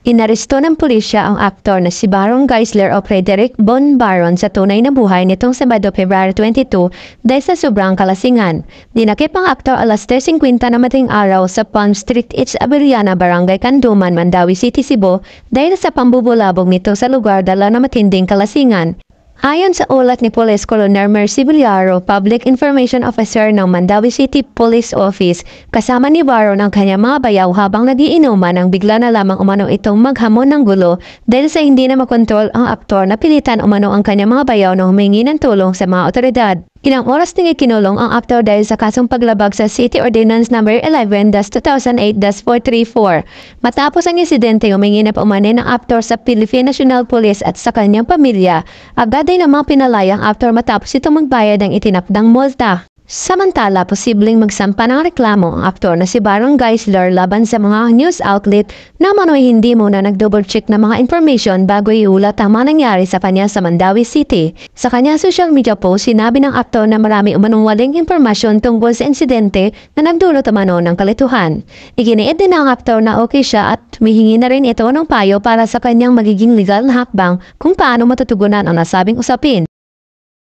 Inaresto ng pulisya ang aktor na si Baron Geisler o Frederick Von Baron sa tunay na buhay nitong Sabado, February 22 dahil sa sobrang kalasingan. Dinakip ang aktor alas 3:50 na madaling araw sa Palm Street, East Avellana, Barangay Canduman, Mandawi City, Cebu dahil sa pambubulabog nito sa lugar dala na matinding kalasingan. Ayon sa ulat ni Police Colonel Mercy Villaro, Public Information Officer ng Mandawi City Police Office, kasama ni Baron ang kanyang mga bayaw habang nagiinuman nang bigla na lamang umano itong maghamon ng gulo dahil sa hindi na makontrol ang aktor na pilitan umano ang kanyang mga bayaw na humingi ng tulong sa mga otoridad. Ilang oras nang ikinulong ang aktor dahil sa kasong paglabag sa City Ordinance No. 11-2008-434. Matapos ang insidente, humingi na paumanin ng aktor sa Philippine National Police at sa kanyang pamilya. Agad ay namang pinalaya ang aktor matapos itong magbayad ng itinakdang multa. Samantala, posibleng magsampa ng reklamo ang aktor na si Baron Geisler laban sa mga news outlet na manoy hindi muna nag-double check na mga information bago iulat ang mga nangyari sa kanya sa Mandawi City. Sa kanya social media post, sinabi ng aktor na marami umanong waling impormasyon tungkol sa insidente na nagdulot umano ng kalituhan. Iginiit din ng aktor na okay siya at humihingi na rin ito ng payo para sa kanyang magiging legal na hakbang kung paano matutugunan ang nasabing usapin.